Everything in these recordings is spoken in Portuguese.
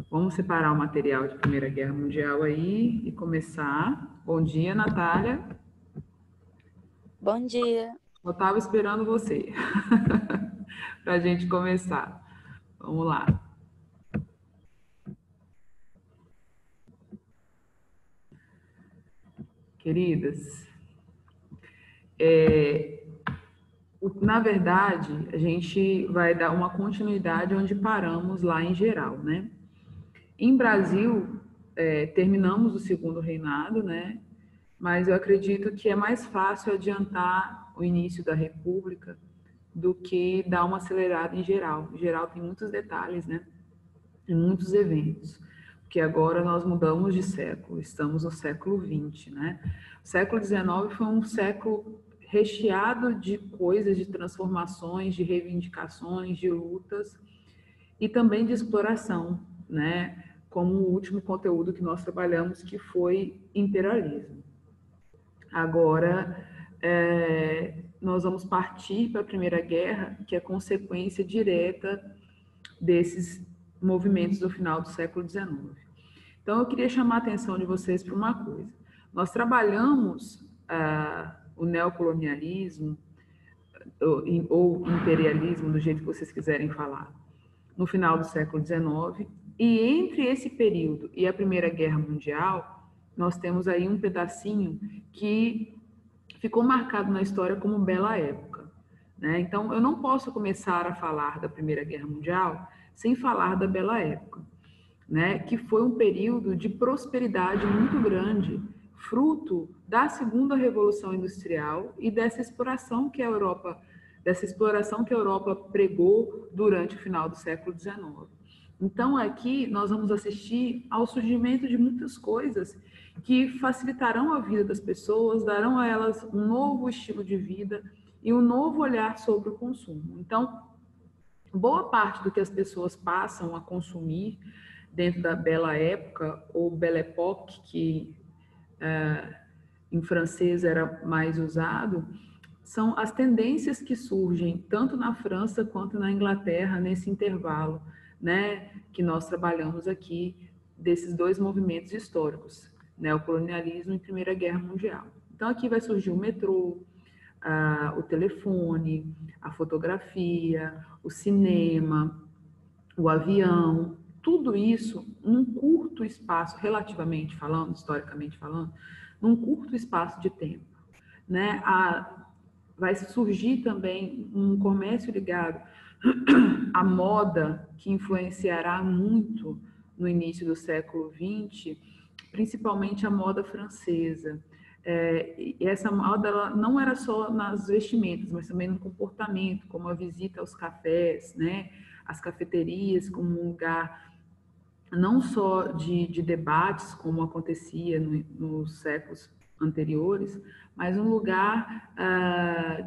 Vamos separar o material de Primeira Guerra Mundial aí e começar. Bom dia, Natália. Bom dia. Eu estava esperando você para a gente começar. Vamos lá. Queridas, na verdade, a gente vai dar uma continuidade onde paramos lá em geral, né? Em Brasil, terminamos o segundo reinado, né? Mas eu acredito que é mais fácil adiantar o início da República do que dar uma acelerada em geral. Em geral tem muitos detalhes, né? Tem muitos eventos, porque agora nós mudamos de século, estamos no século XX, né? O século XIX foi um século recheado de coisas, de transformações, de reivindicações, de lutas e também de exploração, né? Como o último conteúdo que nós trabalhamos, que foi imperialismo. Agora, nós vamos partir para a Primeira Guerra, que é consequência direta desses movimentos do final do século XIX. Então, eu queria chamar a atenção de vocês para uma coisa. Nós trabalhamos o neocolonialismo, ou imperialismo, do jeito que vocês quiserem falar, no final do século XIX, e entre esse período e a Primeira Guerra Mundial, nós temos aí um pedacinho que ficou marcado na história como bela época, né? Então, eu não posso começar a falar da Primeira Guerra Mundial sem falar da bela época, né? Que foi um período de prosperidade muito grande, fruto da segunda Revolução Industrial e dessa exploração que a Europa pregou durante o final do século XIX. Então, aqui nós vamos assistir ao surgimento de muitas coisas que facilitarão a vida das pessoas, darão a elas um novo estilo de vida e um novo olhar sobre o consumo. Então, boa parte do que as pessoas passam a consumir dentro da Belle Époque, ou Belle Époque, que em francês era mais usado, são as tendências que surgem tanto na França quanto na Inglaterra nesse intervalo, né, que nós trabalhamos aqui desses dois movimentos históricos, neocolonialismo e Primeira Guerra Mundial. Então aqui vai surgir o metrô, o telefone, a fotografia, o cinema, o avião, tudo isso num curto espaço, relativamente falando, historicamente falando, num curto espaço de tempo, né? Vai surgir também um comércio ligado à moda, que influenciará muito no início do século XX, principalmente a moda francesa. E essa moda ela não era só nas vestimentas, mas também no comportamento, como a visita aos cafés, né? As cafeterias como um lugar não só de debates, como acontecia nos séculos anteriores, mas um lugar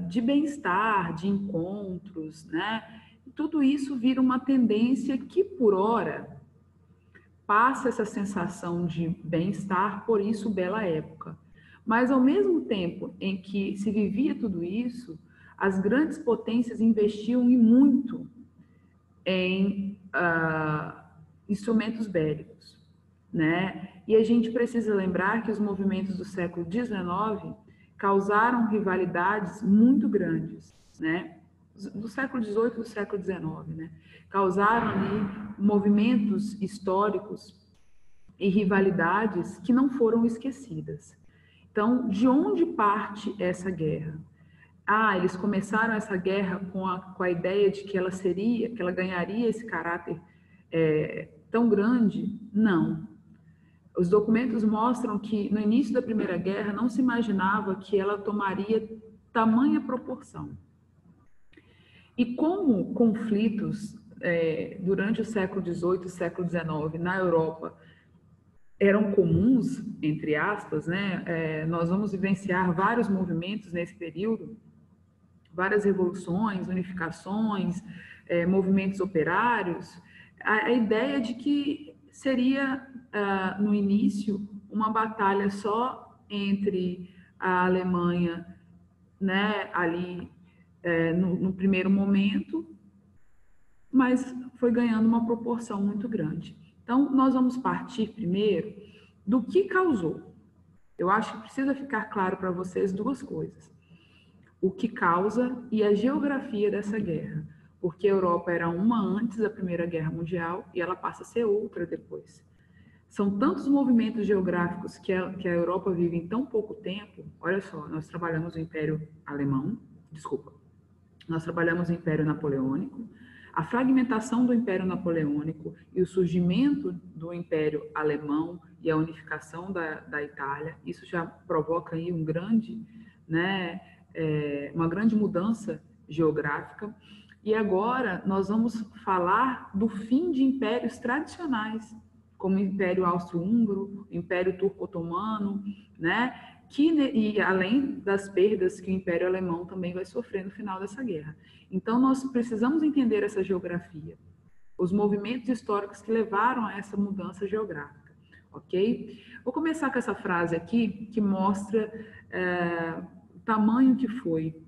de bem-estar, de encontros, né? E tudo isso vira uma tendência que, por hora, passa essa sensação de bem-estar, por isso, bela época. Mas, ao mesmo tempo em que se vivia tudo isso, as grandes potências investiam e muito em instrumentos bélicos, né? E a gente precisa lembrar que os movimentos do século XIX causaram rivalidades muito grandes, né? Do século XVIII e do século XIX, né? Causaram ali movimentos históricos e rivalidades que não foram esquecidas. Então, de onde parte essa guerra? Eles começaram essa guerra com a ideia de que ela ganharia esse caráter tão grande? Não. Os documentos mostram que no início da Primeira Guerra não se imaginava que ela tomaria tamanha proporção. E como conflitos durante o século XVIII e século XIX na Europa eram comuns, entre aspas, né? Nós vamos vivenciar vários movimentos nesse período, várias revoluções, unificações, movimentos operários, a ideia de que seria, no início, uma batalha só entre a Alemanha, né, ali no primeiro momento, mas foi ganhando uma proporção muito grande. Então, nós vamos partir primeiro do que causou. Eu acho que precisa ficar claro para vocês duas coisas. O que causa e a geografia dessa guerra. Porque a Europa era uma antes da Primeira Guerra Mundial e ela passa a ser outra depois. São tantos movimentos geográficos que a Europa vive em tão pouco tempo. Olha só, nós trabalhamos o Império Alemão, nós trabalhamos o Império Napoleônico, a fragmentação do Império Napoleônico e o surgimento do Império Alemão e a unificação da Itália, isso já provoca aí uma grande mudança geográfica. E agora nós vamos falar do fim de impérios tradicionais, como o Império Austro-Húngaro, o Império Turco-Otomano, né? E além das perdas que o Império Alemão também vai sofrer no final dessa guerra. Então, nós precisamos entender essa geografia, os movimentos históricos que levaram a essa mudança geográfica, ok? Vou começar com essa frase aqui, que mostra o tamanho que foi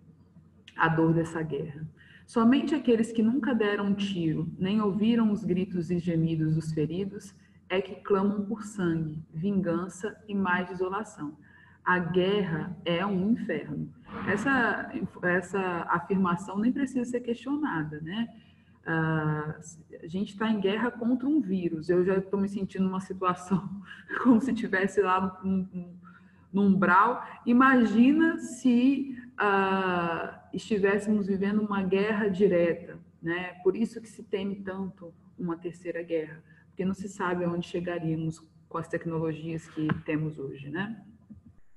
a dor dessa guerra. Somente aqueles que nunca deram um tiro, nem ouviram os gritos e gemidos dos feridos, é que clamam por sangue, vingança e mais desolação. A guerra é um inferno. Essa afirmação nem precisa ser questionada, né? A gente está em guerra contra um vírus. Eu já estou me sentindo numa situação como se estivesse lá no umbral. Imagina se estivéssemos vivendo uma guerra direta, né? Por isso que se teme tanto uma terceira guerra, porque não se sabe aonde chegaríamos com as tecnologias que temos hoje, né?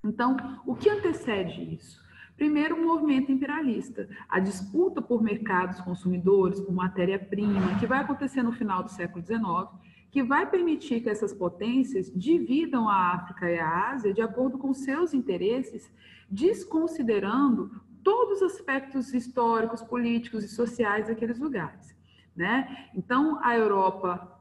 Então, o que antecede isso? Primeiro, o movimento imperialista, a disputa por mercados consumidores, por matéria-prima, que vai acontecer no final do século XIX, que vai permitir que essas potências dividam a África e a Ásia de acordo com seus interesses, desconsiderando todos os aspectos históricos, políticos e sociais daqueles lugares, né? Então, a Europa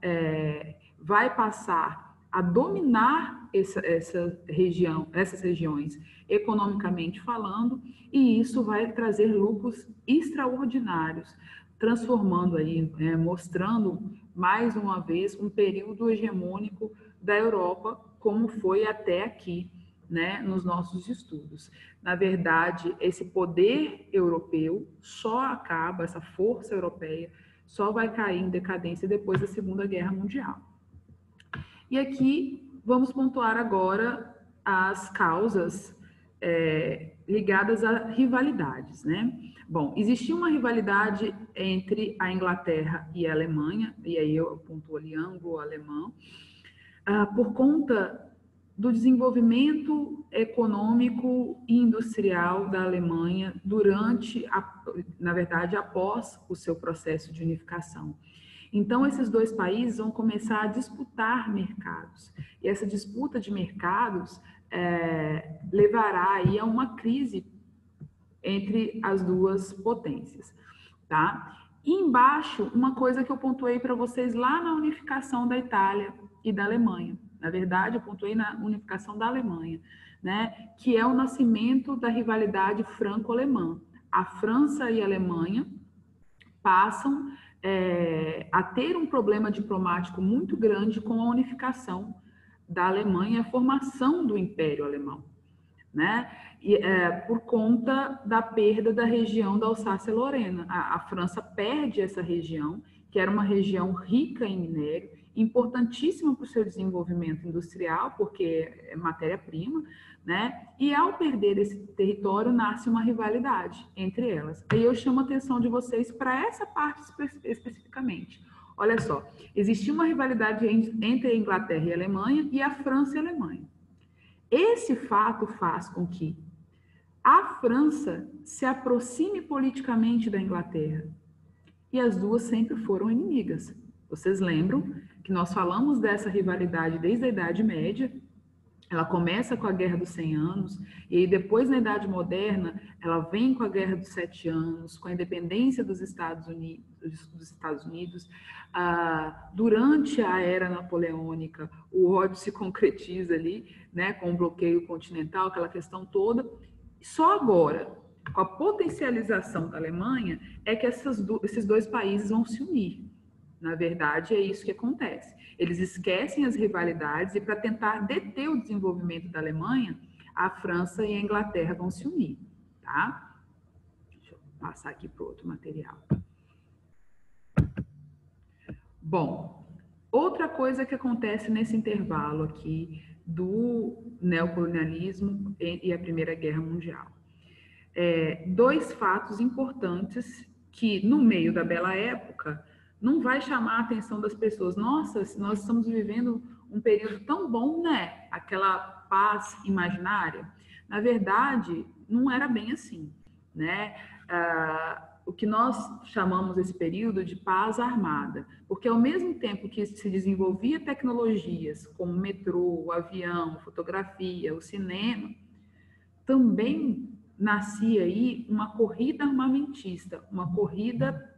vai passar a dominar essas regiões economicamente falando, e isso vai trazer lucros extraordinários, transformando aí, mostrando mais uma vez um período hegemônico da Europa, como foi até aqui, né, nos nossos estudos. Na verdade, esse poder europeu só acaba, essa força europeia só vai cair em decadência depois da Segunda Guerra Mundial. E aqui vamos pontuar agora as causas ligadas a rivalidades, né? Bom, existia uma rivalidade entre a Inglaterra e a Alemanha, e aí eu pontuo ali anglo-alemão, por conta do desenvolvimento econômico e industrial da Alemanha na verdade, após o seu processo de unificação. Então, esses dois países vão começar a disputar mercados. E essa disputa de mercados levará aí a uma crise entre as duas potências, tá? E embaixo, uma coisa que eu pontuei para vocês lá na unificação da Itália e da Alemanha. Na verdade, eu pontuei na unificação da Alemanha, né? Que é o nascimento da rivalidade franco-alemã. A França e a Alemanha passam a ter um problema diplomático muito grande com a unificação da Alemanha, a formação do Império Alemão, né? E, por conta da perda da região da Alsácia-Lorena. A França perde essa região, que era uma região rica em minério, importantíssima para o seu desenvolvimento industrial, porque é matéria-prima, né? E ao perder esse território, nasce uma rivalidade entre elas. Aí eu chamo a atenção de vocês para essa parte especificamente. Olha só, existia uma rivalidade entre a Inglaterra e a Alemanha e a França e a Alemanha. Esse fato faz com que a França se aproxime politicamente da Inglaterra. E as duas sempre foram inimigas. Vocês lembram que nós falamos dessa rivalidade desde a Idade Média? Ela começa com a Guerra dos 100 Anos, e aí depois, na Idade Moderna, ela vem com a Guerra dos 7 Anos, com a independência dos Estados Unidos. Durante a Era Napoleônica, o ódio se concretiza ali, né, com o bloqueio continental, aquela questão toda. Só agora, com a potencialização da Alemanha, é que esses dois países vão se unir, Na verdade, é isso que acontece. Eles esquecem as rivalidades e, para tentar deter o desenvolvimento da Alemanha, a França e a Inglaterra vão se unir, tá? Deixa eu passar aqui para outro material. Bom, outra coisa que acontece nesse intervalo aqui do neocolonialismo e a Primeira Guerra Mundial. Dois fatos importantes que, no meio da bela época, não vai chamar a atenção das pessoas. Nossa, nós estamos vivendo um período tão bom, né? Aquela paz imaginária. Na verdade, não era bem assim, né? O que nós chamamos esse período de paz armada, porque ao mesmo tempo que se desenvolvia tecnologias como o metrô, o avião, a fotografia, o cinema, também nascia aí uma corrida armamentista, uma corrida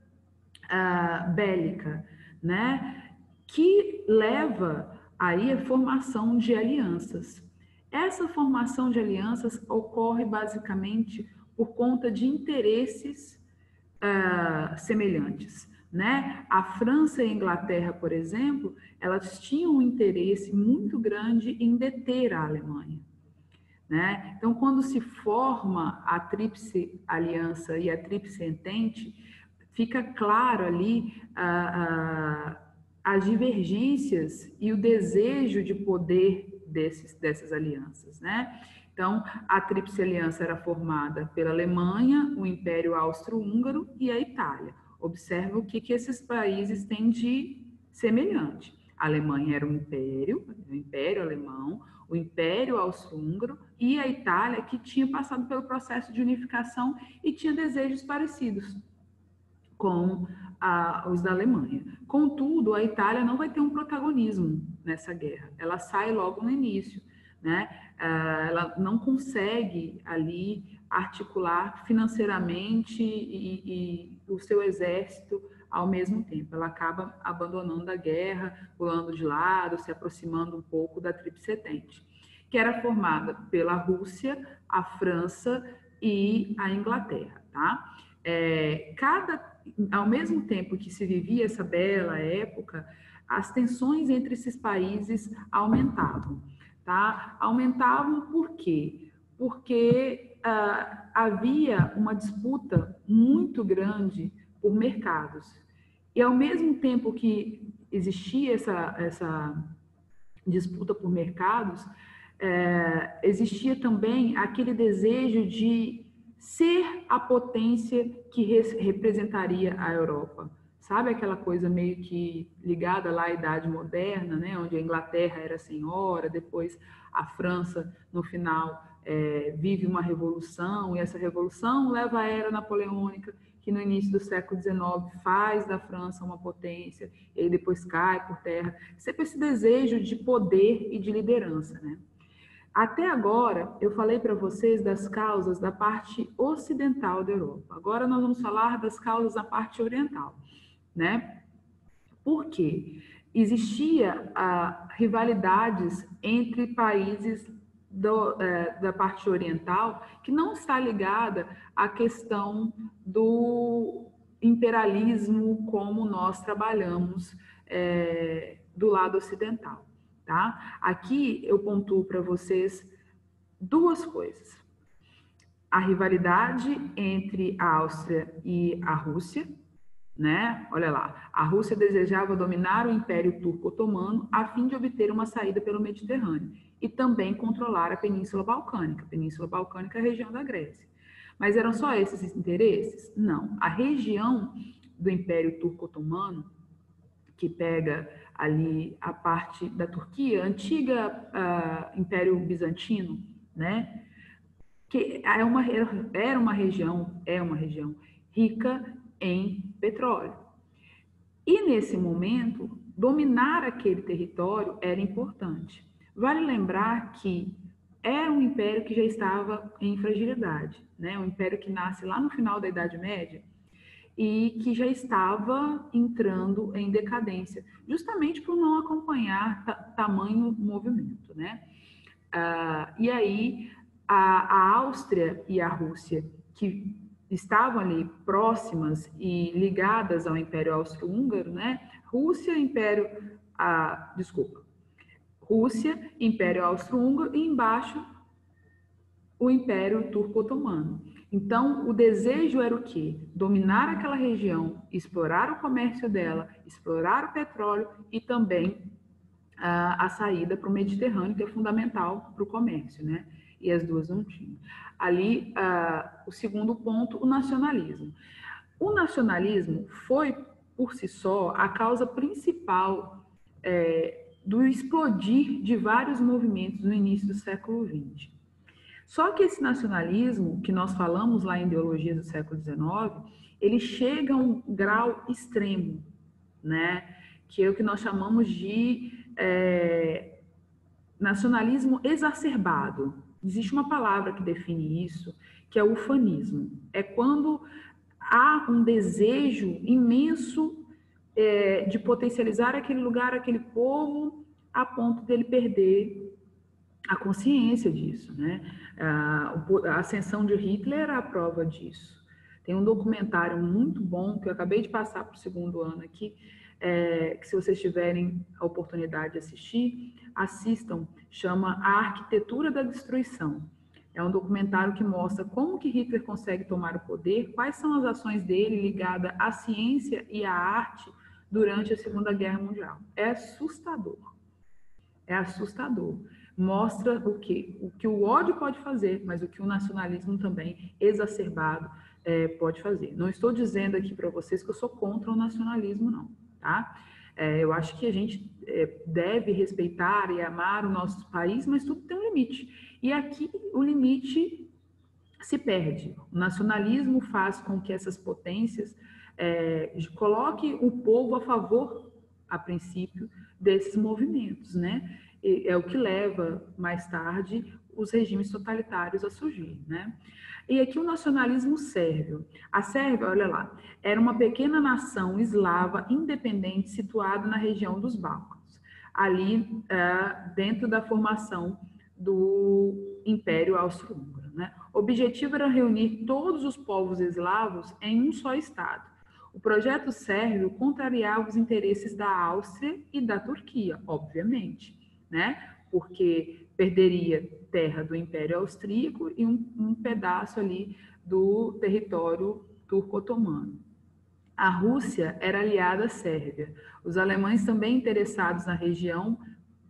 bélica, né? Que leva aí a formação de alianças. Essa formação de alianças ocorre basicamente por conta de interesses semelhantes, né? A França e a Inglaterra, por exemplo, elas tinham um interesse muito grande em deter a Alemanha, né? Então, quando se forma a Tríplice Aliança e a Tríplice Entente, fica claro ali as divergências e o desejo de poder dessas alianças, né? Então, a Tríplice Aliança era formada pela Alemanha, o Império Austro-Húngaro e a Itália. Observa o que esses países têm de semelhante. A Alemanha era um império, o Império Alemão, o Império Austro-Húngaro e a Itália, que tinha passado pelo processo de unificação e tinha desejos parecidos com os da Alemanha. Contudo, a Itália não vai ter um protagonismo nessa guerra. Ela sai logo no início, né? Ela não consegue ali articular financeiramente e o seu exército ao mesmo tempo. Ela acaba abandonando a guerra, pulando de lado, se aproximando um pouco da Tríplice Entente, que era formada pela Rússia, a França e a Inglaterra, tá? Ao mesmo tempo que se vivia essa bela época, as tensões entre esses países aumentavam, tá? Aumentavam por quê? Porque havia uma disputa muito grande por mercados. E ao mesmo tempo que existia essa disputa por mercados, existia também aquele desejo de ser a potência que representaria a Europa. Sabe aquela coisa meio que ligada lá à Idade Moderna, né? Onde a Inglaterra era senhora, depois a França, no final, vive uma revolução, e essa revolução leva à Era Napoleônica, que no início do século XIX faz da França uma potência, e depois cai por terra. Sempre esse desejo de poder e de liderança, né? Até agora, eu falei para vocês das causas da parte ocidental da Europa. Agora nós vamos falar das causas da parte oriental, né? Por quê? Existia rivalidades entre países da parte oriental que não está ligada à questão do imperialismo como nós trabalhamos do lado ocidental. Tá? Aqui eu pontuo para vocês duas coisas. A rivalidade entre a Áustria e a Rússia, né? Olha lá, a Rússia desejava dominar o Império Turco-Otomano a fim de obter uma saída pelo Mediterrâneo e também controlar a Península Balcânica. A Península Balcânica é a região da Grécia. Mas eram só esses interesses? Não. A região do Império Turco-Otomano, que pega ali a parte da Turquia, antiga Império Bizantino, né? Que era uma região rica em petróleo. E nesse momento, dominar aquele território era importante. Vale lembrar que era um império que já estava em fragilidade, né? Um império que nasce lá no final da Idade Média e que já estava entrando em decadência, justamente por não acompanhar tamanho movimento, né? E aí, a Áustria e a Rússia, que estavam ali próximas e ligadas ao Império Austro-Húngaro, né? Rússia, Império Austro-Húngaro e embaixo o Império Turco-Otomano. Então, o desejo era o quê? Dominar aquela região, explorar o comércio dela, explorar o petróleo e também a saída para o Mediterrâneo, que é fundamental para o comércio, né? E as duas não tinham. Ali, o segundo ponto, o nacionalismo. O nacionalismo foi, por si só, a causa principal do explodir de vários movimentos no início do século XX. Só que esse nacionalismo, que nós falamos lá em Ideologias do século XIX, ele chega a um grau extremo, né? Que é o que nós chamamos de nacionalismo exacerbado. Existe uma palavra que define isso, que é o ufanismo. É quando há um desejo imenso de potencializar aquele lugar, aquele povo, a ponto dele perder a consciência disso, né? A ascensão de Hitler era a prova disso. Tem um documentário muito bom que eu acabei de passar para o segundo ano aqui, que se vocês tiverem a oportunidade de assistir, assistam, chama A Arquitetura da Destruição. É um documentário que mostra como que Hitler consegue tomar o poder, quais são as ações dele ligadas à ciência e à arte durante a Segunda Guerra Mundial. É assustador. É assustador. Mostra o que o ódio pode fazer, mas o que o nacionalismo também exacerbado pode fazer. Não estou dizendo aqui para vocês que eu sou contra o nacionalismo, não, tá? Eu acho que a gente deve respeitar e amar o nosso país, mas tudo tem um limite. E aqui o limite se perde. O nacionalismo faz com que essas potências coloquem o povo a favor, a princípio, desses movimentos, né? É o que leva, mais tarde, os regimes totalitários a surgir, né? E aqui o nacionalismo sérvio. A Sérvia, olha lá, era uma pequena nação eslava independente situada na região dos Balcãs, ali dentro da formação do Império Austro-Húngaro, né? O objetivo era reunir todos os povos eslavos em um só estado. O projeto sérvio contrariava os interesses da Áustria e da Turquia, obviamente, né? Porque perderia terra do Império Austríaco e um pedaço ali do território turco-otomano. A Rússia era aliada à Sérvia. Os alemães, também interessados na região,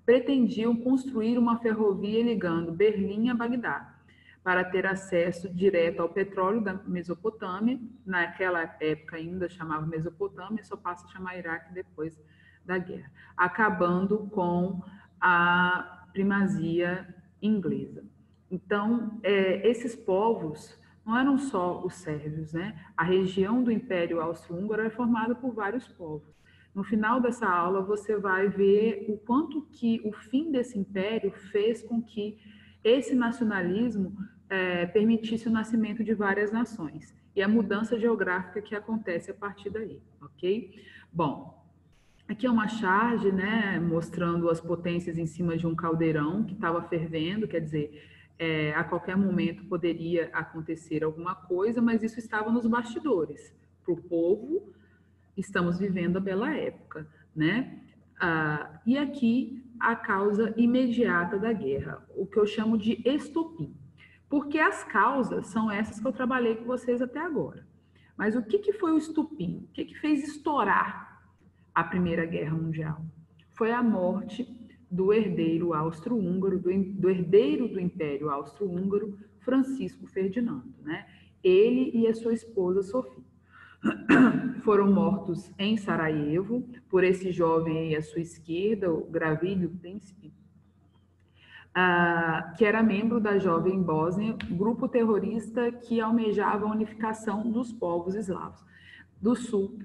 pretendiam construir uma ferrovia ligando Berlim a Bagdá, para ter acesso direto ao petróleo da Mesopotâmia. Naquela época ainda chamava Mesopotâmia, só passa a chamar Iraque depois da guerra, acabando com a primazia inglesa. Então, esses povos não eram só os sérvios, né? A região do Império Austro-Húngaro é formada por vários povos. No final dessa aula, você vai ver o quanto que o fim desse império fez com que esse nacionalismo permitisse o nascimento de várias nações e a mudança geográfica que acontece a partir daí, ok? Bom, aqui é uma charge, né, mostrando as potências em cima de um caldeirão que estava fervendo, quer dizer, a qualquer momento poderia acontecer alguma coisa, mas isso estava nos bastidores. Para o povo, estamos vivendo a bela época, né? E aqui a causa imediata da guerra, o que eu chamo de estopim. Porque as causas são essas que eu trabalhei com vocês até agora. Mas o que foi o estopim? O que fez estourar a Primeira Guerra Mundial? Foi a morte do herdeiro austro-húngaro, do herdeiro do Império Austro-Húngaro, Francisco Ferdinando, né? Ele e a sua esposa Sofia foram mortos em Sarajevo por esse jovem aí à sua esquerda, o Gravilho Príncipe, que era membro da Jovem Bósnia, grupo terrorista que almejava a unificação dos povos eslavos do Sul,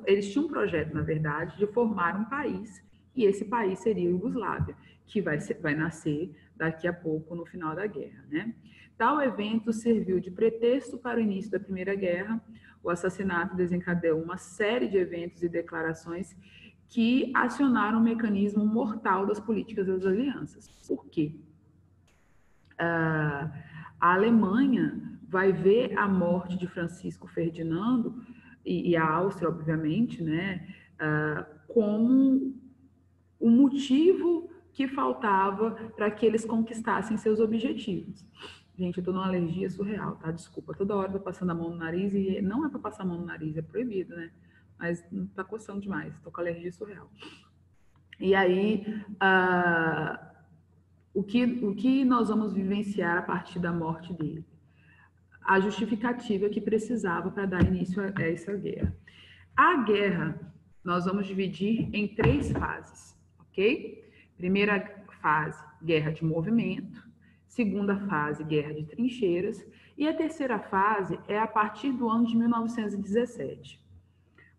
eles tinham um projeto, na verdade, de formar um país, e esse país seria a Iugoslávia, que vai nascer daqui a pouco, no final da guerra, né? Tal evento serviu de pretexto para o início da Primeira Guerra. O assassinato desencadeou uma série de eventos e declarações que acionaram o mecanismo mortal das políticas das alianças. Por quê? A Alemanha vai ver a morte de Francisco Ferdinando, e a Áustria, obviamente, né, como o motivo que faltava para que eles conquistassem seus objetivos. Gente, eu tô numa alergia surreal, tá? Desculpa, toda hora eu tô passando a mão no nariz e não é para passar a mão no nariz, é proibido, né? Mas tá coçando demais, tô com alergia surreal. E aí, o que nós vamos vivenciar a partir da morte dele? A justificativa que precisava para dar início a essa guerra. A guerra, nós vamos dividir em 3 fases, ok? Primeira fase, guerra de movimento. Segunda fase, guerra de trincheiras. E a terceira fase é a partir do ano de 1917.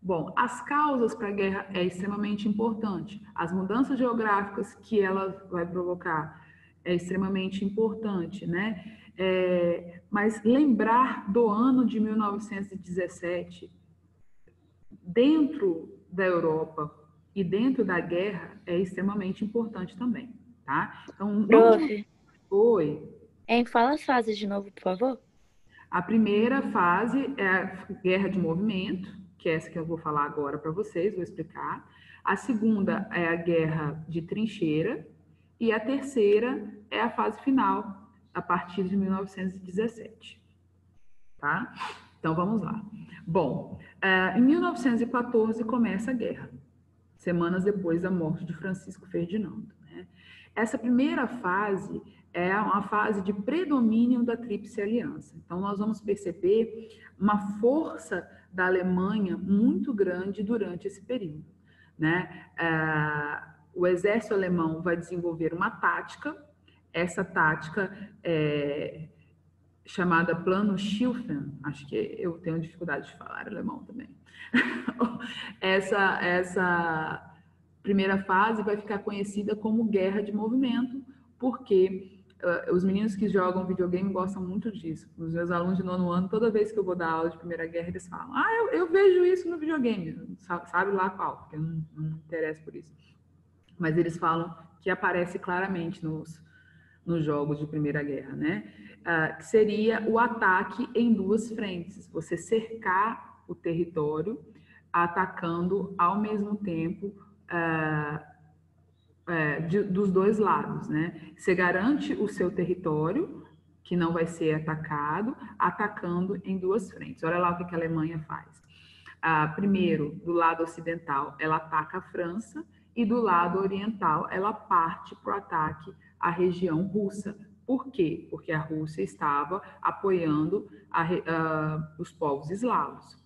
Bom, as causas para a guerra é extremamente importante. As mudanças geográficas que ela vai provocar é extremamente importante, né? Mas lembrar do ano de 1917 dentro da Europa e dentro da guerra é extremamente importante também, tá? Então, Prof, Oi. fala as fases de novo, por favor. A primeira fase é a guerra de movimento, que é essa que eu vou falar agora para vocês, vou explicar. A segunda é a guerra de trincheira. E a terceira é a fase final, a partir de 1917. Tá? Então, vamos lá. Bom, em 1914 começa a guerra, semanas depois da morte de Francisco Ferdinando, né? Essa primeira fase é uma fase de predomínio da Tríplice Aliança. Então, nós vamos perceber uma força da Alemanha muito grande durante esse período, né? O exército alemão vai desenvolver uma tática, essa tática é chamada Plano Schlieffen, acho que eu tenho dificuldade de falar alemão também. Essa primeira fase vai ficar conhecida como guerra de movimento, porque os meninos que jogam videogame gostam muito disso. Os meus alunos de 9º ano, toda vez que eu vou dar aula de Primeira Guerra, eles falam, eu vejo isso no videogame, sabe lá qual, porque eu não me interesso por isso. Mas eles falam que aparece claramente nos jogos de Primeira Guerra, né? Que seria o ataque em 2 frentes. Você cercar o território, atacando ao mesmo tempo dos 2 lados, né? Você garante o seu território, que não vai ser atacado, atacando em 2 frentes. Olha lá o que a Alemanha faz. Primeiro, do lado ocidental, ela ataca a França, e do lado oriental, ela parte para o ataque à região russa. Por quê? Porque a Rússia estava apoiando os povos eslavos.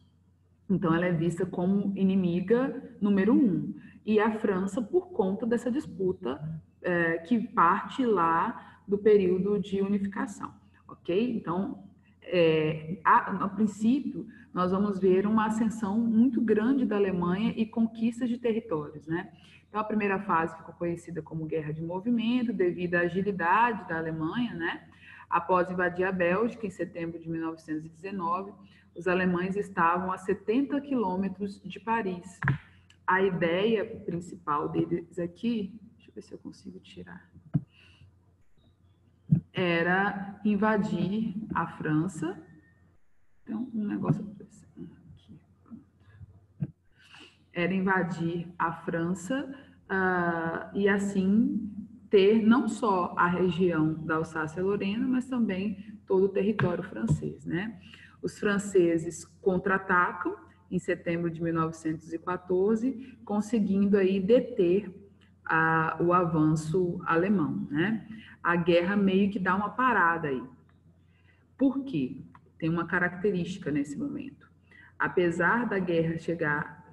Então, ela é vista como inimiga número 1. E a França, por conta dessa disputa que parte lá do período de unificação, ok? Então, a princípio, nós vamos ver uma ascensão muito grande da Alemanha e conquistas de territórios, né? Então, a primeira fase ficou conhecida como Guerra de Movimento, devido à agilidade da Alemanha, né? Após invadir a Bélgica, em setembro de 1919, os alemães estavam a 70 quilômetros de Paris. A ideia principal deles aqui, deixa eu ver se eu consigo tirar, era invadir a França. Então, um negócio aqui. Era invadir a França e assim ter não só a região da Alsácia-Lorena, mas também todo o território francês, né? Os franceses contra-atacam em setembro de 1914, conseguindo aí deter o avanço alemão, né? A guerra meio que dá uma parada aí. Por quê? Tem uma característica nesse momento. Apesar da guerra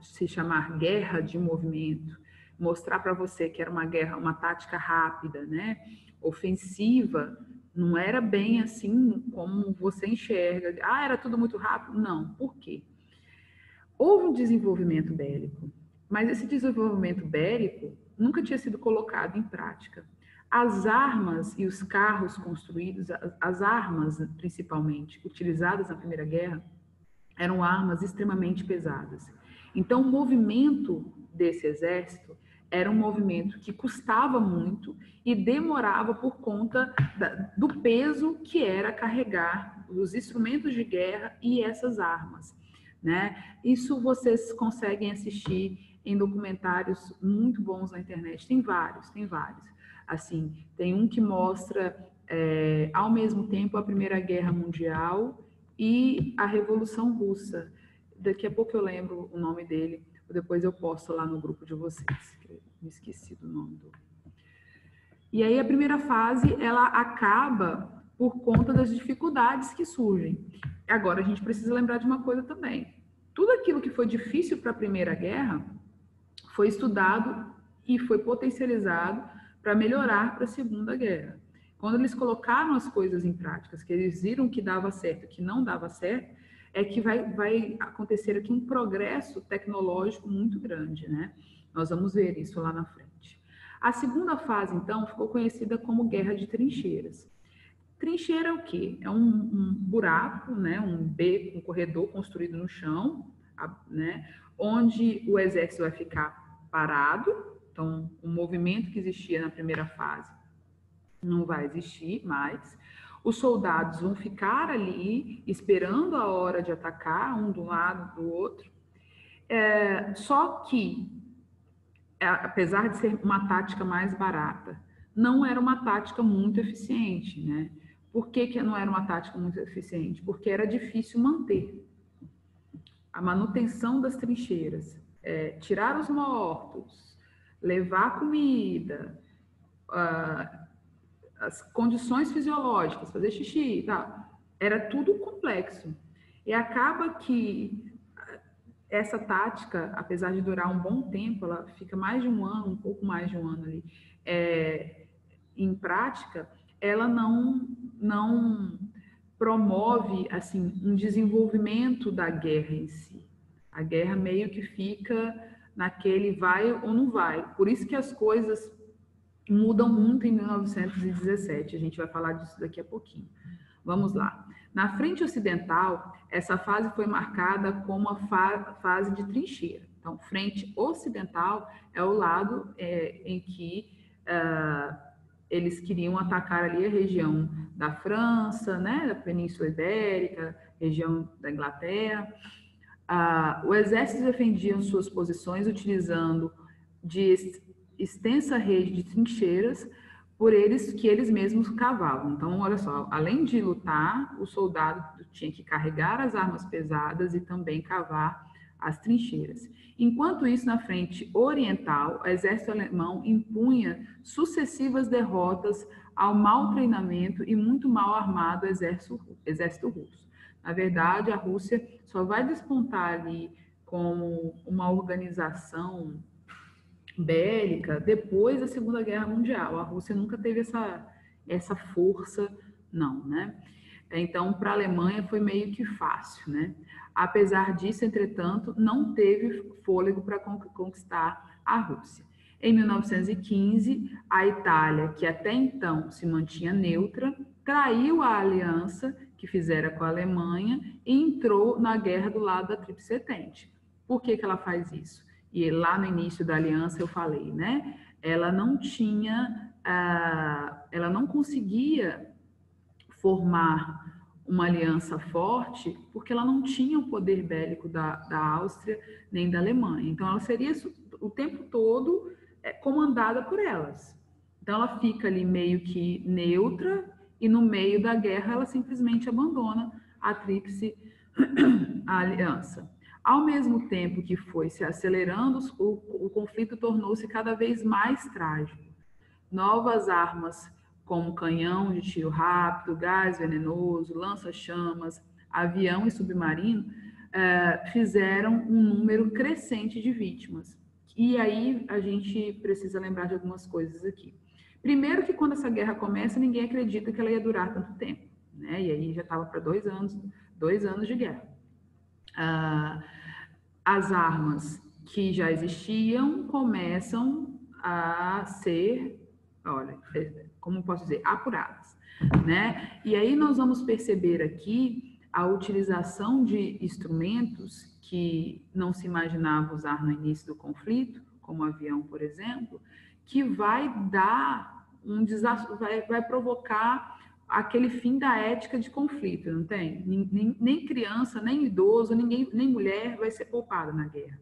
se chamar guerra de movimento, mostrar para você que era uma guerra, uma tática rápida, né? Ofensiva, não era bem assim como você enxerga. Era tudo muito rápido? Não. Por quê? Houve um desenvolvimento bélico, mas esse desenvolvimento bélico nunca tinha sido colocado em prática. As armas e os carros construídos, as armas principalmente utilizadas na Primeira Guerra, eram armas extremamente pesadas. Então, o movimento desse exército era um movimento que custava muito e demorava por conta do peso que era carregar os instrumentos de guerra e essas armas, né? Isso vocês conseguem assistir em documentários muito bons na internet. Tem vários. Assim, tem um que mostra, ao mesmo tempo, a Primeira Guerra Mundial e a Revolução Russa. Daqui a pouco eu lembro o nome dele, depois eu posto lá no grupo de vocês. Me esqueci do nome do... E aí a primeira fase, ela acaba por conta das dificuldades que surgem. Agora, a gente precisa lembrar de uma coisa também. Tudo aquilo que foi difícil para a Primeira Guerra foi estudado e foi potencializado para melhorar para a Segunda Guerra. Quando eles colocaram as coisas em práticas, que eles viram que dava certo, que não dava certo, é que vai acontecer aqui um progresso tecnológico muito grande, né? Nós vamos ver isso lá na frente. A segunda fase, então, ficou conhecida como Guerra de Trincheiras. Trincheira é o quê? É um buraco, né? Um beco, um corredor construído no chão, né? Onde o exército vai ficar parado. Então, o movimento que existia na primeira fase não vai existir mais. Os soldados vão ficar ali esperando a hora de atacar, um do lado do outro. Só que, apesar de ser uma tática mais barata, não era uma tática muito eficiente, né? Por que não era uma tática muito eficiente? Porque era difícil manter a manutenção das trincheiras, tirar os mortos, levar comida, as condições fisiológicas, fazer xixi e tal. Era tudo complexo. E acaba que essa tática, apesar de durar um bom tempo, ela fica mais de um ano, um pouco mais de um ano ali, em prática, ela não promove assim um desenvolvimento da guerra em si. A guerra meio que fica naquele vai ou não vai. Por isso que as coisas mudam muito em 1917. A gente vai falar disso daqui a pouquinho. Vamos lá. Na frente ocidental, essa fase foi marcada como a fase de trincheira. Então, frente ocidental é o lado em que eles queriam atacar ali a região da França, né, da Península Ibérica, região da Inglaterra. O exército defendia suas posições utilizando de extensa rede de trincheiras que eles mesmos cavavam. Então, olha só, além de lutar, o soldado tinha que carregar as armas pesadas e também cavar as trincheiras. Enquanto isso, na frente oriental, o exército alemão impunha sucessivas derrotas ao mau treinamento e muito mal armado exército russo. Na verdade, a Rússia só vai despontar ali como uma organização bélica depois da Segunda Guerra Mundial. A Rússia nunca teve essa força, não, né? Então, para a Alemanha foi meio que fácil, né? Apesar disso, entretanto, não teve fôlego para conquistar a Rússia. Em 1915, a Itália, que até então se mantinha neutra, traiu a aliança que fizera com a Alemanha e entrou na guerra do lado da Tríplice Entente. Por que ela faz isso? E lá no início da aliança eu falei, né? Ela não conseguia formar uma aliança forte porque ela não tinha o poder bélico da Áustria nem da Alemanha. Então, ela seria o tempo todo comandada por elas. Então, ela fica ali meio que neutra e no meio da guerra ela simplesmente abandona a Tríplice Aliança. Ao mesmo tempo que foi se acelerando, o conflito tornou-se cada vez mais trágico. Novas armas como canhão de tiro rápido, gás venenoso, lança-chamas, avião e submarino, fizeram um número crescente de vítimas. E aí a gente precisa lembrar de algumas coisas aqui. Primeiro que quando essa guerra começa, ninguém acredita que ela ia durar tanto tempo, né? E aí já estava para 2 anos de guerra. As armas que já existiam começam a ser, olha, como posso dizer, apuradas, né? E aí nós vamos perceber aqui a utilização de instrumentos que não se imaginava usar no início do conflito, como o avião, por exemplo, que vai dar um desastre, vai provocar aquele fim da ética de conflito, não tem? Nem criança, nem idoso, nem mulher vai ser poupada na guerra.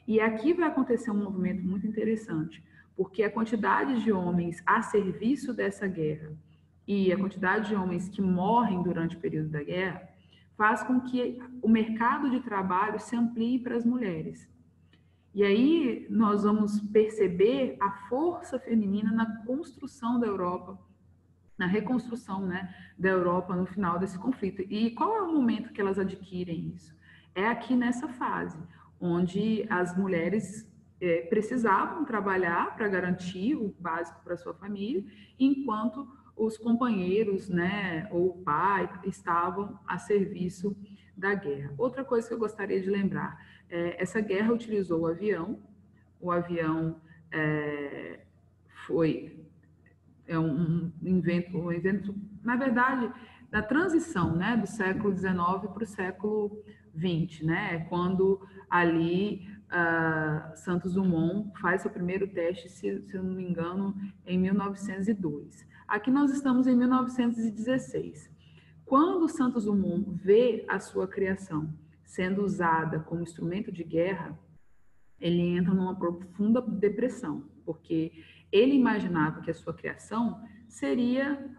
E aqui vai acontecer um movimento muito interessante, porque a quantidade de homens a serviço dessa guerra e a quantidade de homens que morrem durante o período da guerra faz com que o mercado de trabalho se amplie para as mulheres. E aí nós vamos perceber a força feminina na construção da Europa, na reconstrução, né, da Europa no final desse conflito. E qual é o momento que elas adquirem isso? É aqui nessa fase, onde as mulheres precisavam trabalhar para garantir o básico para sua família, enquanto os companheiros, né, ou o pai estavam a serviço da guerra. Outra coisa que eu gostaria de lembrar, essa guerra utilizou o avião foi um evento, na verdade, da transição, né, do século XIX para o século XX, né, quando ali Santos Dumont faz seu primeiro teste, se eu não me engano, em 1902. Aqui nós estamos em 1916. Quando Santos Dumont vê a sua criação sendo usada como instrumento de guerra, ele entra numa profunda depressão, porque ele imaginava que a sua criação seria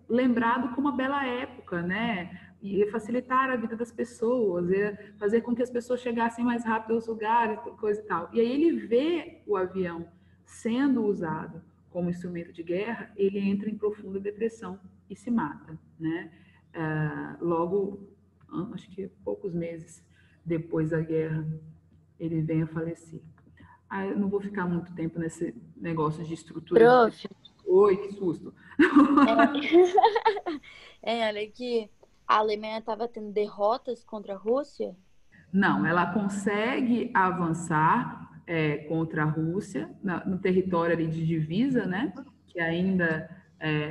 lembrado como uma bela época, né? Ia facilitar a vida das pessoas, ia fazer com que as pessoas chegassem mais rápido aos lugares, coisa e tal. E aí ele vê o avião sendo usado como instrumento de guerra, ele entra em profunda depressão e se mata, né? Logo, acho que poucos meses depois da guerra, ele vem a falecer. Eu não vou ficar muito tempo nesse negócio de estrutura. Prof. Oi, que susto. Olha que a Alemanha estava tendo derrotas contra a Rússia? Não, ela consegue avançar contra a Rússia, no território ali de divisa, né? Que ainda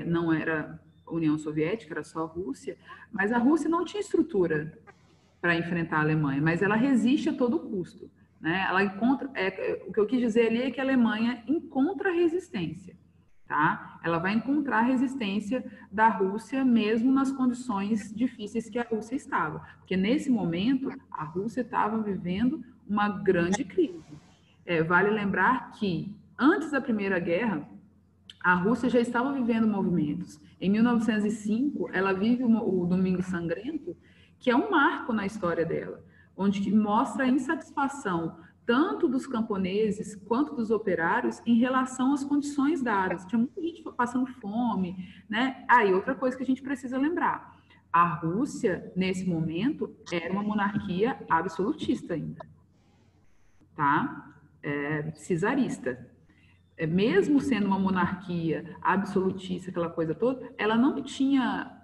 não era União Soviética, era só a Rússia, mas a Rússia não tinha estrutura para enfrentar a Alemanha, mas ela resiste a todo custo, né? Ela encontra, o que eu quis dizer ali é que a Alemanha encontra resistência, tá? Ela vai encontrar resistência da Rússia mesmo nas condições difíceis que a Rússia estava, porque nesse momento a Rússia estava vivendo uma grande crise. Vale lembrar que antes da Primeira Guerra a Rússia já estava vivendo movimentos. Em 1905 ela vive o Domingo Sangrento, que é um marco na história dela, onde mostra a insatisfação tanto dos camponeses quanto dos operários em relação às condições dadas. Tinha muita gente passando fome, né? E outra coisa que a gente precisa lembrar, a Rússia, nesse momento, era uma monarquia absolutista ainda, tá? Czarista. Mesmo sendo uma monarquia absolutista, aquela coisa toda, ela não tinha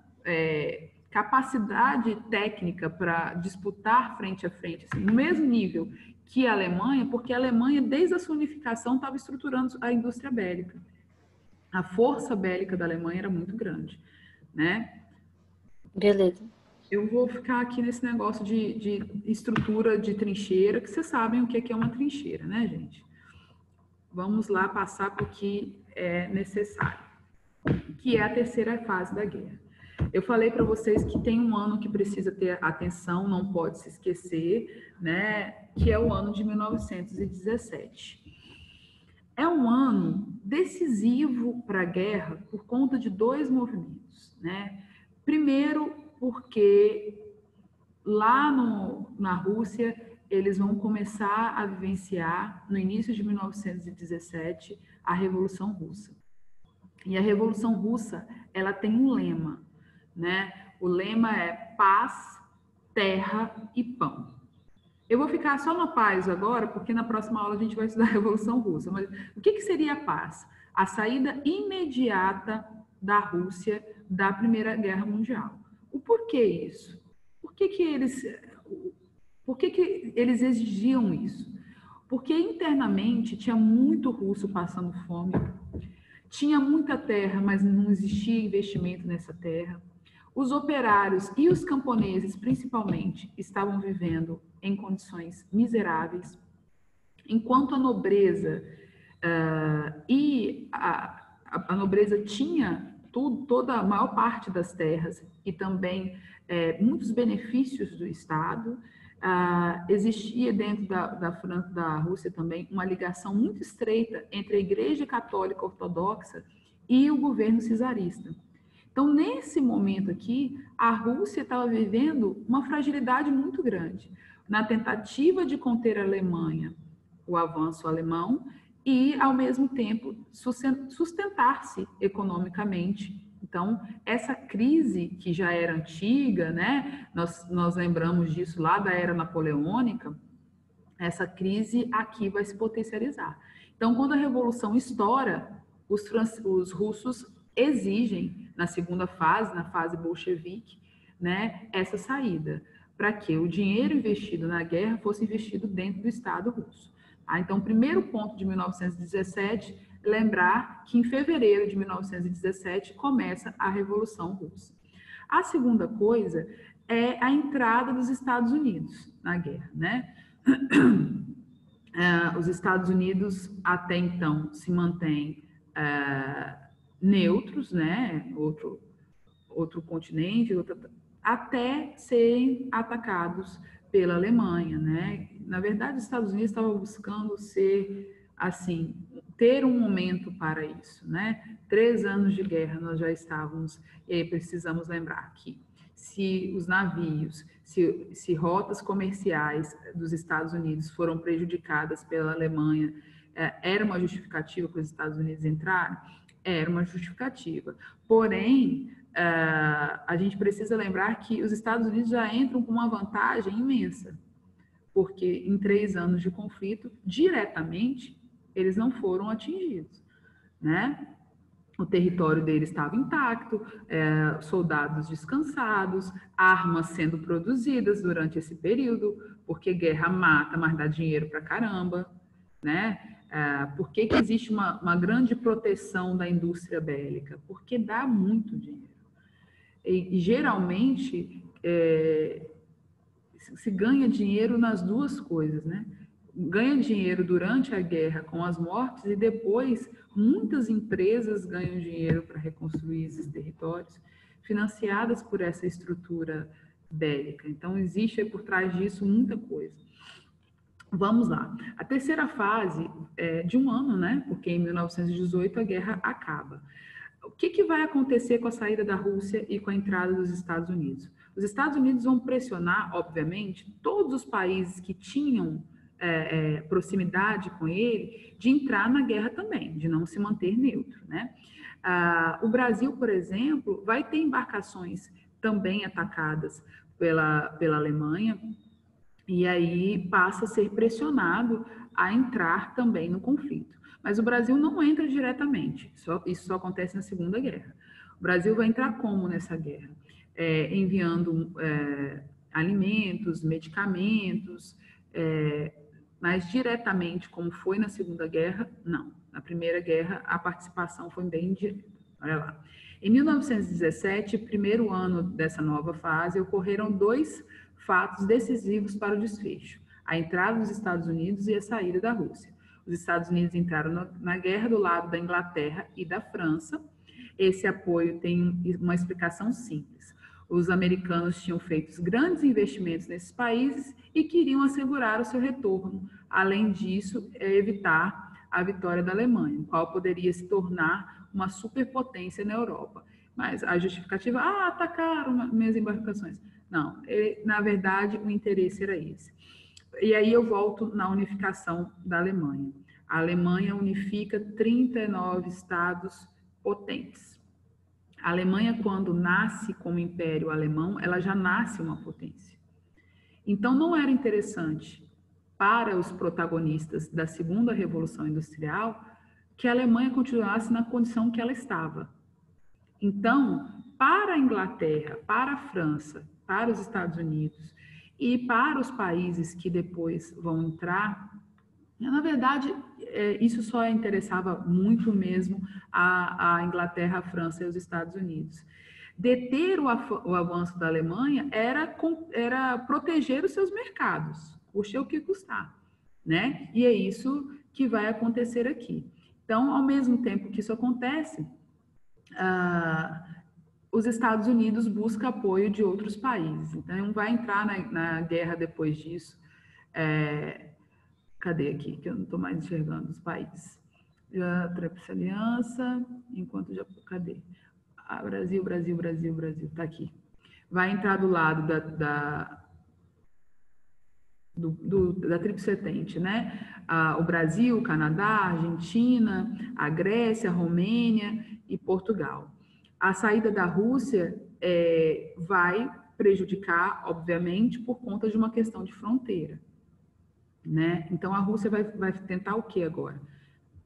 capacidade técnica para disputar frente a frente, assim, no mesmo nível que a Alemanha, porque a Alemanha, desde a sua unificação, estava estruturando a indústria bélica. A força bélica da Alemanha era muito grande, né? Beleza. Eu vou ficar aqui nesse negócio de estrutura de trincheira, que vocês sabem o que é uma trincheira, né, gente? Vamos lá passar para o que é necessário, que é a terceira fase da guerra. Eu falei para vocês que tem um ano que precisa ter atenção, não pode se esquecer, né? Que é o ano de 1917. É um ano decisivo para a guerra por conta de dois movimentos, né? Primeiro, porque lá na Rússia eles vão começar a vivenciar, no início de 1917, a Revolução Russa. E a Revolução Russa, ela tem um lema, né? O lema é paz, terra e pão. Eu vou ficar só na paz agora, porque na próxima aula a gente vai estudar a Revolução Russa. Mas o que seria a paz? A saída imediata da Rússia da Primeira Guerra Mundial. O porquê isso? Por que eles exigiam isso? Porque internamente tinha muito russo passando fome, tinha muita terra, mas não existia investimento nessa terra. Os operários e os camponeses, principalmente, estavam vivendo em condições miseráveis, enquanto a nobreza a nobreza tinha toda a maior parte das terras e também muitos benefícios do Estado. Existia dentro da Rússia também uma ligação muito estreita entre a Igreja Católica Ortodoxa e o governo czarista. Então, nesse momento aqui, a Rússia estava vivendo uma fragilidade muito grande na tentativa de conter a Alemanha, o avanço alemão, e, ao mesmo tempo, sustentar-se economicamente. Então, essa crise que já era antiga, né? Nós lembramos disso lá da era napoleônica, essa crise aqui vai se potencializar. Então, quando a Revolução estoura, os russos exigem, na segunda fase, na fase bolchevique, né, essa saída, para que o dinheiro investido na guerra fosse investido dentro do Estado russo. Então, o primeiro ponto de 1917, lembrar que em fevereiro de 1917 começa a Revolução Russa. A segunda coisa é a entrada dos Estados Unidos na guerra, né? Os Estados Unidos até então se mantêm neutros, né? Outro continente, até serem atacados pela Alemanha, né? Na verdade, os Estados Unidos estavam buscando ser, assim, ter um momento para isso, né? 3 anos de guerra nós já estávamos, e aí precisamos lembrar que se os navios, se rotas comerciais dos Estados Unidos foram prejudicadas pela Alemanha, era uma justificativa para os Estados Unidos entrarem? Era uma justificativa. Porém, a gente precisa lembrar que os Estados Unidos já entram com uma vantagem imensa, porque em 3 anos de conflito, diretamente, eles não foram atingidos, né? O território deles estava intacto, soldados descansados, armas sendo produzidas durante esse período, porque guerra mata, mas dá dinheiro pra caramba, né? Por que existe uma grande proteção da indústria bélica? Porque dá muito dinheiro. E geralmente, se ganha dinheiro nas duas coisas, né? Ganha dinheiro durante a guerra com as mortes e depois muitas empresas ganham dinheiro para reconstruir esses territórios, financiadas por essa estrutura bélica. Então, existe por trás disso muita coisa. Vamos lá. A terceira fase é de 1 ano, né? Porque em 1918 a guerra acaba. O que vai acontecer com a saída da Rússia e com a entrada dos Estados Unidos? Os Estados Unidos vão pressionar, obviamente, todos os países que tinham proximidade com ele de entrar na guerra também, de não se manter neutro, né? O Brasil, por exemplo, vai ter embarcações também atacadas pela Alemanha e aí passa a ser pressionado a entrar também no conflito. Mas o Brasil não entra diretamente, isso só acontece na Segunda Guerra. O Brasil vai entrar como nessa guerra? Enviando alimentos, medicamentos, mas diretamente, como foi na Segunda Guerra, não. Na Primeira Guerra, a participação foi bem direta. Olha lá. Em 1917, primeiro ano dessa nova fase, ocorreram 2 fatos decisivos para o desfecho: a entrada dos Estados Unidos e a saída da Rússia. Os Estados Unidos entraram na guerra do lado da Inglaterra e da França. Esse apoio tem uma explicação simples. Os americanos tinham feito grandes investimentos nesses países e queriam assegurar o seu retorno. Além disso, evitar a vitória da Alemanha, qual poderia se tornar uma superpotência na Europa. Mas a justificativa, atacaram minhas embarcações. Não, na verdade, o interesse era esse. E aí eu volto na unificação da Alemanha. A Alemanha unifica 39 estados potentes. A Alemanha, quando nasce como Império Alemão, ela já nasce uma potência. Então, não era interessante para os protagonistas da Segunda Revolução Industrial que a Alemanha continuasse na condição que ela estava. Então, para a Inglaterra, para a França, para os Estados Unidos e para os países que depois vão entrar, na verdade, isso só interessava muito mesmo a Inglaterra, a França e os Estados Unidos. Deter o avanço da Alemanha era proteger os seus mercados, custe o que custar, né? E é isso que vai acontecer aqui. Então, ao mesmo tempo que isso acontece, os Estados Unidos buscam apoio de outros países. Então, vai entrar na guerra depois disso. Cadê aqui? Que eu não estou mais enxergando os países. A Tríplice Aliança, enquanto já... Cadê? Brasil, Brasil, Brasil, Brasil. Está aqui. Vai entrar do lado da Tríplice Entente, né? O Brasil, o Canadá, a Argentina, a Grécia, a Romênia e Portugal. A saída da Rússia vai prejudicar, obviamente, por conta de uma questão de fronteira, né? Então, a Rússia vai tentar o que agora?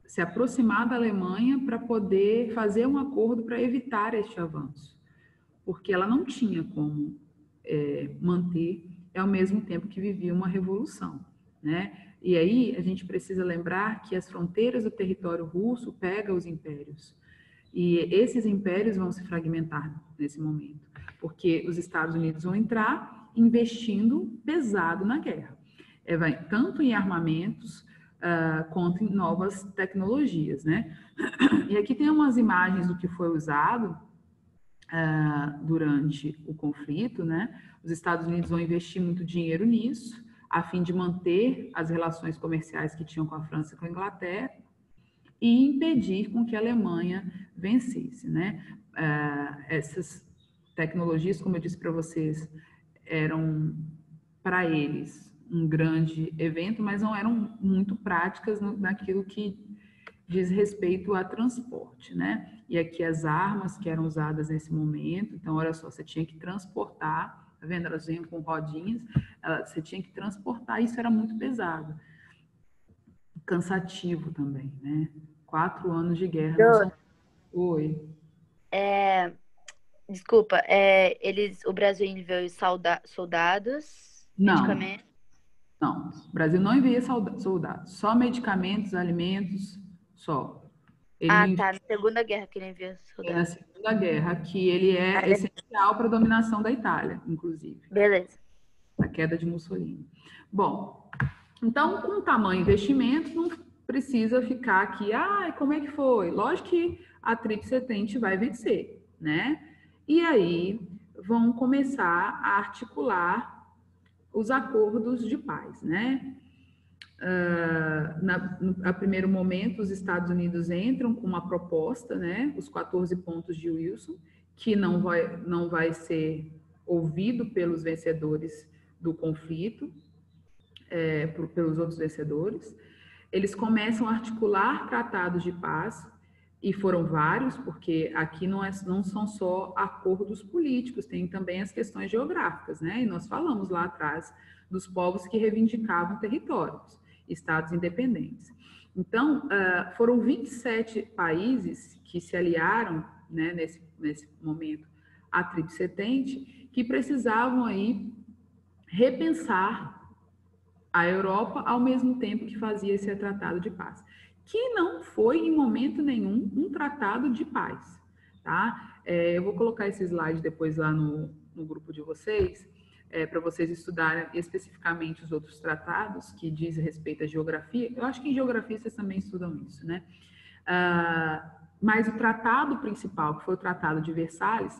Se aproximar da Alemanha para poder fazer um acordo para evitar este avanço, porque ela não tinha como manter ao mesmo tempo que vivia uma revolução, né? E aí a gente precisa lembrar que as fronteiras do território russo pegam os impérios, e esses impérios vão se fragmentar nesse momento, porque os Estados Unidos vão entrar investindo pesado na guerra, tanto em armamentos quanto em novas tecnologias, né? E aqui tem umas imagens do que foi usado durante o conflito, né? Os Estados Unidos vão investir muito dinheiro nisso, a fim de manter as relações comerciais que tinham com a França e com a Inglaterra e impedir com que a Alemanha vencesse, né? Essas tecnologias, como eu disse para vocês, eram para eles um grande evento, mas não eram muito práticas naquilo que diz respeito a transporte, né? E aqui as armas que eram usadas nesse momento, então, olha só, você tinha que transportar, tá vendo? Elas vinham com rodinhas, você tinha que transportar, isso era muito pesado. Cansativo também, né? 4 anos de guerra. Não são... Oi. Desculpa, o Brasil enviou soldados, medicamentos? Não, o Brasil não envia soldados, só medicamentos, alimentos, só. Tá, na Segunda Guerra que ele envia soldados. Na Segunda Guerra, que ele é essencial para a dominação da Itália, inclusive. Beleza. A queda de Mussolini. Bom, então, com o tamanho investimento, não precisa ficar aqui, como é que foi? Lógico que a Tríplice Entente vai vencer, né? E aí vão começar a articular os acordos de paz, né? A primeiro momento, os Estados Unidos entram com uma proposta, né? Os 14 pontos de Wilson, que não vai ser ouvido pelos vencedores do conflito, pelos outros vencedores. Eles começam a articular tratados de paz, e foram vários, porque aqui não são só acordos políticos, tem também as questões geográficas, né? E nós falamos lá atrás dos povos que reivindicavam territórios, estados independentes. Então, foram 27 países que se aliaram, né, nesse momento à Tríplice Entente, que precisavam aí repensar a Europa ao mesmo tempo que fazia esse tratado de paz, que não foi em momento nenhum um tratado de paz, tá? Eu vou colocar esse slide depois lá no grupo de vocês, para vocês estudarem especificamente os outros tratados que dizem respeito à geografia. Eu acho que em geografia vocês também estudam isso, né? Mas o tratado principal, que foi o Tratado de Versalhes,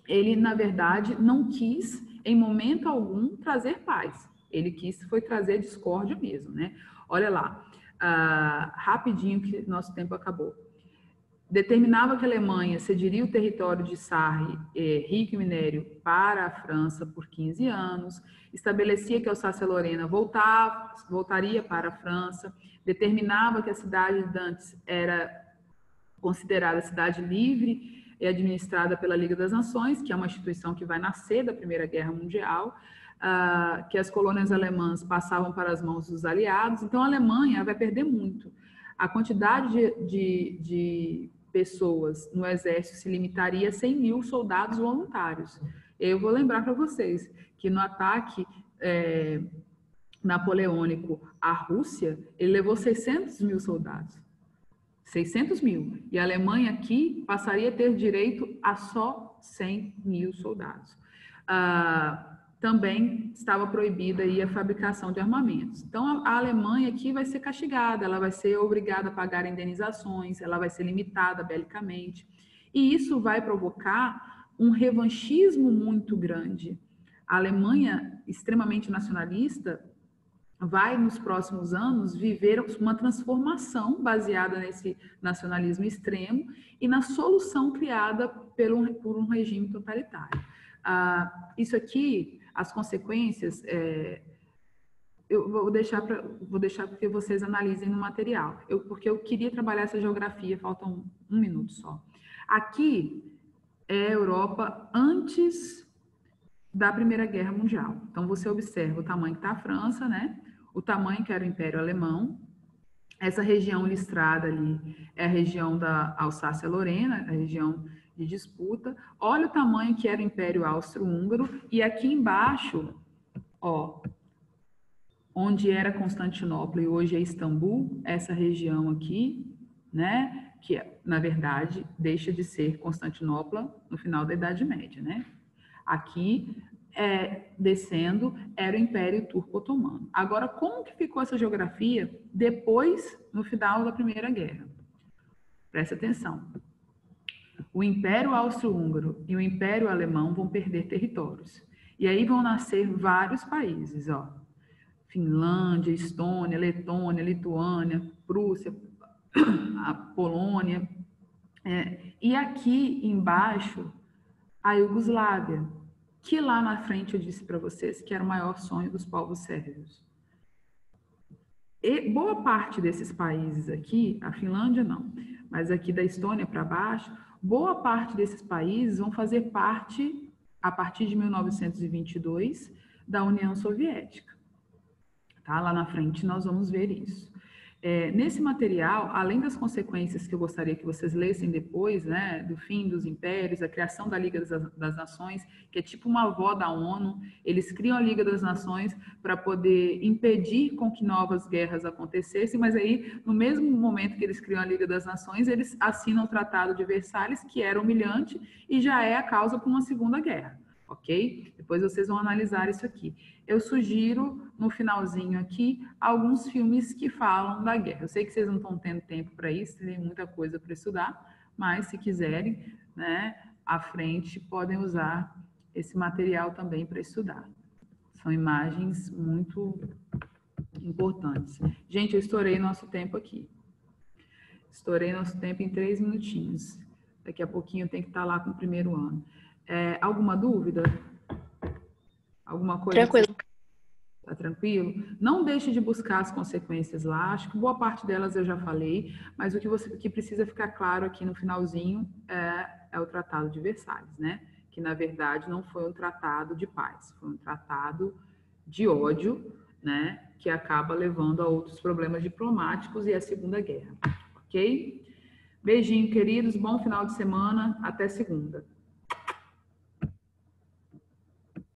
ele, na verdade, não quis, em momento algum, trazer paz. Ele foi trazer discórdia mesmo, né? Olha lá, rapidinho que nosso tempo acabou. Determinava que a Alemanha cederia o território de Sarre, rico em minério, para a França por 15 anos, estabelecia que a Alsácia-Lorena voltaria para a França, determinava que a cidade de Nantes era considerada cidade livre e administrada pela Liga das Nações, que é uma instituição que vai nascer da Primeira Guerra Mundial, que as colônias alemãs passavam para as mãos dos aliados. Então, a Alemanha vai perder muito. A quantidade de pessoas no exército se limitaria a 100 mil soldados voluntários. Eu vou lembrar para vocês que no ataque napoleônico à Rússia, ele levou 600 mil soldados. 600 mil. E a Alemanha aqui passaria a ter direito a só 100 mil soldados. Também estava proibida aí a fabricação de armamentos. Então, a Alemanha aqui vai ser castigada, ela vai ser obrigada a pagar indenizações, ela vai ser limitada belicamente. E isso vai provocar um revanchismo muito grande. A Alemanha, extremamente nacionalista, vai, nos próximos anos, viver uma transformação baseada nesse nacionalismo extremo e na solução criada por um regime totalitário. Isso aqui, as consequências, eu vou deixar que vocês analisem no material, porque eu queria trabalhar essa geografia, falta um minuto só. Aqui é a Europa antes da Primeira Guerra Mundial. Então, você observa o tamanho que está a França, né? O tamanho que era o Império Alemão. Essa região listrada ali é a região da Alsácia-Lorena, a região de disputa. Olha o tamanho que era o Império Austro-Húngaro. E aqui embaixo, ó, onde era Constantinopla e hoje é Istambul, essa região aqui, né? Que, na verdade, deixa de ser Constantinopla no final da Idade Média, né? Aqui, descendo, era o Império Turco-Otomano. Agora, como que ficou essa geografia depois, no final da Primeira Guerra? Presta atenção. O Império Austro-Húngaro e o Império Alemão vão perder territórios. E aí vão nascer vários países, ó. Finlândia, Estônia, Letônia, Lituânia, Prússia, a Polônia. E aqui embaixo, a Iugoslávia, que lá na frente eu disse para vocês que era o maior sonho dos povos sérvios. E boa parte desses países aqui, a Finlândia não, mas aqui da Estônia para baixo, boa parte desses países vão fazer parte, a partir de 1922, da União Soviética. Tá? Lá na frente nós vamos ver isso. Nesse material, além das consequências que eu gostaria que vocês lessem depois, né, do fim dos impérios, a criação da Liga das Nações, que é tipo uma avó da ONU, eles criam a Liga das Nações para poder impedir com que novas guerras acontecessem, mas aí, no mesmo momento que eles criam a Liga das Nações, eles assinam o Tratado de Versalhes, que era humilhante e já é a causa para uma segunda guerra, ok? Depois vocês vão analisar isso aqui. Eu sugiro, no finalzinho aqui, alguns filmes que falam da guerra. Eu sei que vocês não estão tendo tempo para isso, tem muita coisa para estudar, mas se quiserem, né, à frente, podem usar esse material também para estudar. São imagens muito importantes. Gente, eu estourei nosso tempo aqui. Estourei nosso tempo em 3 minutinhos. Daqui a pouquinho eu tenho que estar lá com o primeiro ano. Alguma dúvida? Alguma coisa? Tranquilo. Tá tranquilo? Não deixe de buscar as consequências lá. Acho que boa parte delas eu já falei, mas o que precisa ficar claro aqui no finalzinho é o Tratado de Versalhes, né? Que, na verdade, não foi um tratado de paz, foi um tratado de ódio, né? Que acaba levando a outros problemas diplomáticos e a Segunda Guerra, ok? Beijinho, queridos. Bom final de semana. Até segunda.